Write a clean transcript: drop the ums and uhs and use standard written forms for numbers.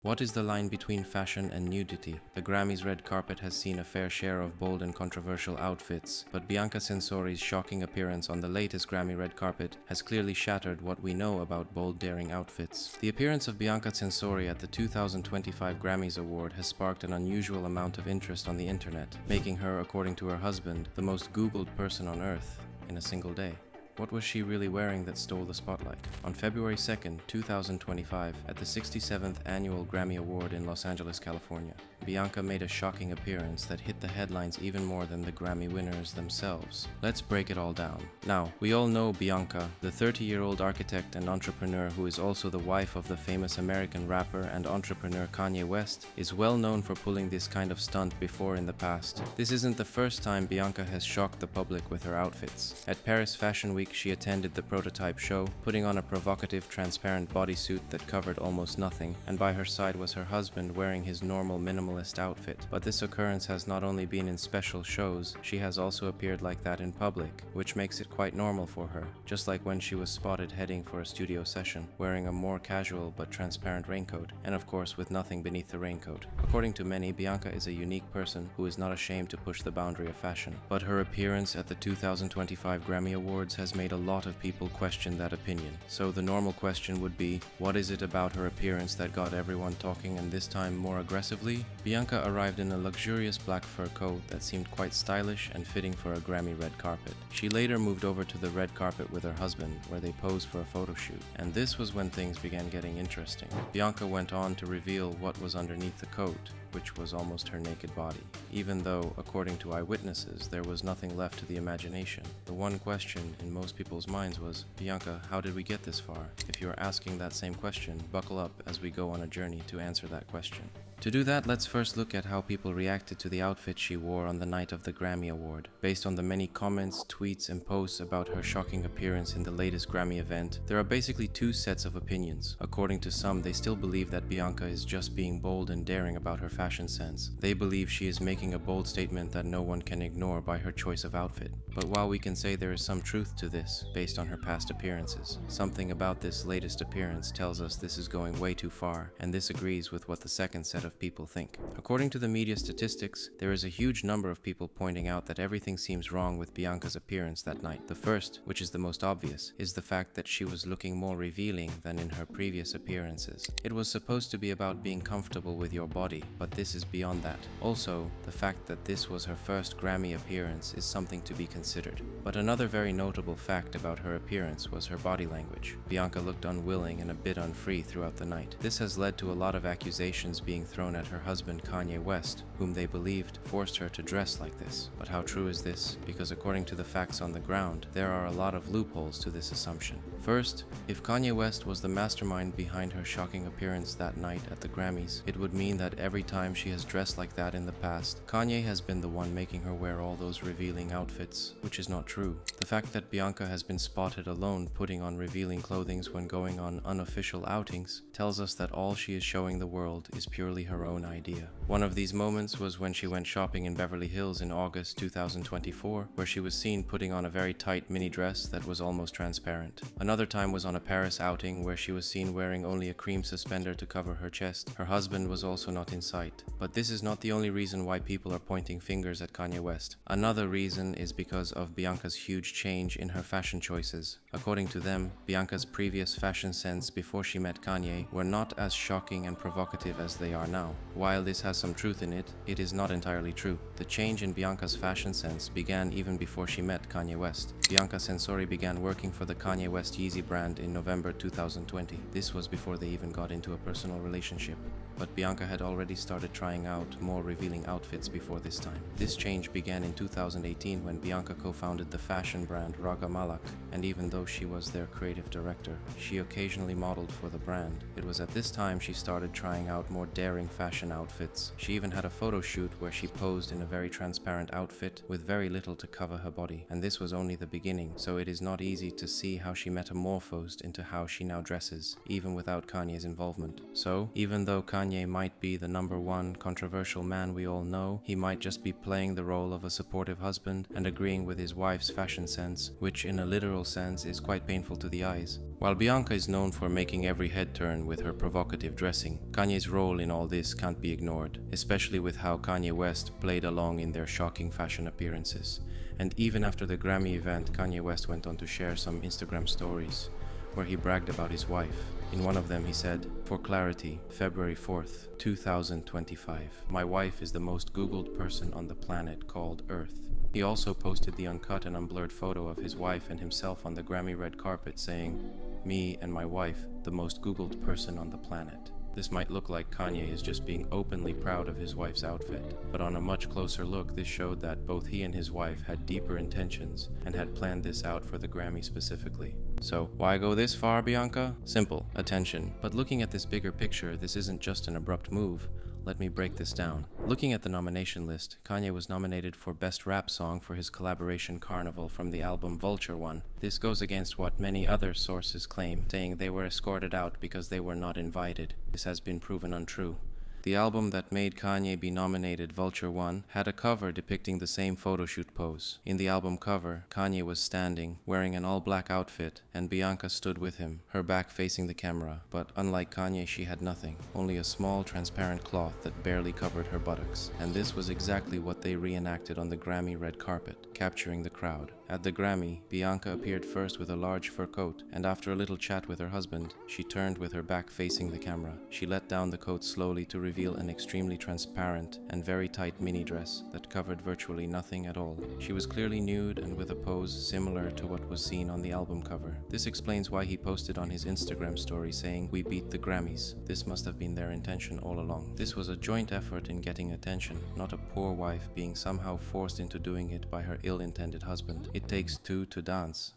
What is the line between fashion and nudity? The Grammys red carpet has seen a fair share of bold and controversial outfits, but Bianca Censori's shocking appearance on the latest Grammy red carpet has clearly shattered what we know about bold, daring outfits. The appearance of Bianca Censori at the 2025 Grammys Award has sparked an unusual amount of interest on the internet, making her, according to her husband, the most Googled person on earth in a single day. What was she really wearing that stole the spotlight? On February 2nd, 2025, at the 67th Annual Grammy Award in Los Angeles, California, Bianca made a shocking appearance that hit the headlines even more than the Grammy winners themselves. Let's break it all down. Now, we all know Bianca, the 30-year-old architect and entrepreneur who is also the wife of the famous American rapper and entrepreneur Kanye West, is well known for pulling this kind of stunt before in the past. This isn't the first time Bianca has shocked the public with her outfits. At Paris Fashion Week, she attended the prototype show, putting on a provocative, transparent bodysuit that covered almost nothing, and by her side was her husband wearing his normal minimalist outfit. But this occurrence has not only been in special shows, she has also appeared like that in public, which makes it quite normal for her, just like when she was spotted heading for a studio session, wearing a more casual but transparent raincoat, and of course with nothing beneath the raincoat. According to many, Bianca is a unique person who is not ashamed to push the boundary of fashion. But her appearance at the 2025 Grammy Awards has made a lot of people question that opinion. So the normal question would be, what is it about her appearance that got everyone talking, and this time more aggressively? Bianca arrived in a luxurious black fur coat that seemed quite stylish and fitting for a Grammy red carpet. She later moved over to the red carpet with her husband, where they posed for a photo shoot. And this was when things began getting interesting. Bianca went on to reveal what was underneath the coat, which was almost her naked body, even though, according to eyewitnesses, there was nothing left to the imagination. The one question in most people's minds was, Bianca, how did we get this far? If you're asking that same question, buckle up as we go on a journey to answer that question. To do that, let's first look at how people reacted to the outfit she wore on the night of the Grammy Award. Based on the many comments, tweets, and posts about her shocking appearance in the latest Grammy event, there are basically two sets of opinions. According to some, they still believe that Bianca is just being bold and daring about her fashion sense. They believe she is making a bold statement that no one can ignore by her choice of outfit. But while we can say there is some truth to this, based on her past appearances, something about this latest appearance tells us this is going way too far, and this agrees with what the second set of people think. According to the media statistics, there is a huge number of people pointing out that everything seems wrong with Bianca's appearance that night. The first, which is the most obvious, is the fact that she was looking more revealing than in her previous appearances. It was supposed to be about being comfortable with your body, but this is beyond that. Also, the fact that this was her first Grammy appearance is something to be considered. But another very notable fact about her appearance was her body language. Bianca looked unwilling and a bit unfree throughout the night. This has led to a lot of accusations being thrown at her husband Kanye West, whom they believed forced her to dress like this. But how true is this? Because according to the facts on the ground, there are a lot of loopholes to this assumption. First, if Kanye West was the mastermind behind her shocking appearance that night at the Grammys, it would mean that every time she has dressed like that in the past, Kanye has been the one making her wear all those revealing outfits, which is not true. The fact that Bianca has been spotted alone putting on revealing clothing when going on unofficial outings tells us that all she is showing the world is purely her own idea. One of these moments was when she went shopping in Beverly Hills in August 2024, where she was seen putting on a very tight mini dress that was almost transparent. Another time was on a Paris outing where she was seen wearing only a cream suspender to cover her chest. Her husband was also not in sight. But this is not the only reason why people are pointing fingers at Kanye West. Another reason is because of Bianca's huge change in her fashion choices. According to them, Bianca's previous fashion sense before she met Kanye were not as shocking and provocative as they are now. While this has some truth in it, it is not entirely true. The change in Bianca's fashion sense began even before she met Kanye West. Bianca Censori began working for the Kanye West Yeezy brand in November 2020. This was before they even got into a personal relationship. But Bianca had already started trying out more revealing outfits before this time. This change began in 2018 when Bianca co-founded the fashion brand Raga Malak, and even though she was their creative director, she occasionally modeled for the brand. It was at this time she started trying out more daring fashion outfits. She even had a photo shoot where she posed in a very transparent outfit with very little to cover her body. And this was only the beginning, so it is not easy to see how she metamorphosed into how she now dresses, even without Kanye's involvement. So, even though Kanye might be the #1 controversial man we all know, he might just be playing the role of a supportive husband and agreeing with his wife's fashion sense, which in a literal sense is quite painful to the eyes. While Bianca is known for making every head turn with her provocative dressing, Kanye's role in all this can't be ignored, especially with how Kanye West played along in their shocking fashion appearances. And even after the Grammy event, Kanye West went on to share some Instagram stories where he bragged about his wife. In one of them he said, "For clarity, February 4th, 2025, my wife is the most Googled person on the planet called Earth." He also posted the uncut and unblurred photo of his wife and himself on the Grammy red carpet saying, "Me and my wife, the most Googled person on the planet." This might look like Kanye is just being openly proud of his wife's outfit, but on a much closer look, this showed that both he and his wife had deeper intentions and had planned this out for the Grammy specifically. So, why go this far, Bianca? Simple, attention. But looking at this bigger picture, this isn't just an abrupt move. Let me break this down. Looking at the nomination list, Kanye was nominated for Best Rap Song for his collaboration Carnival from the album Vulture One. This goes against what many other sources claim, saying they were escorted out because they were not invited. This has been proven untrue. The album that made Kanye be nominated, Vulture One, had a cover depicting the same photoshoot pose. In the album cover, Kanye was standing, wearing an all-black outfit, and Bianca stood with him, her back facing the camera. But unlike Kanye, she had nothing, only a small, transparent cloth that barely covered her buttocks. And this was exactly what they reenacted on the Grammy red carpet, capturing the crowd. At the Grammy, Bianca appeared first with a large fur coat, and after a little chat with her husband, she turned with her back facing the camera. She let down the coat slowly to reveal an extremely transparent and very tight mini dress that covered virtually nothing at all. She was clearly nude and with a pose similar to what was seen on the album cover. This explains why he posted on his Instagram story saying, "We beat the Grammys." This must have been their intention all along. This was a joint effort in getting attention, not a poor wife being somehow forced into doing it by her ill-intended husband. It takes two to dance.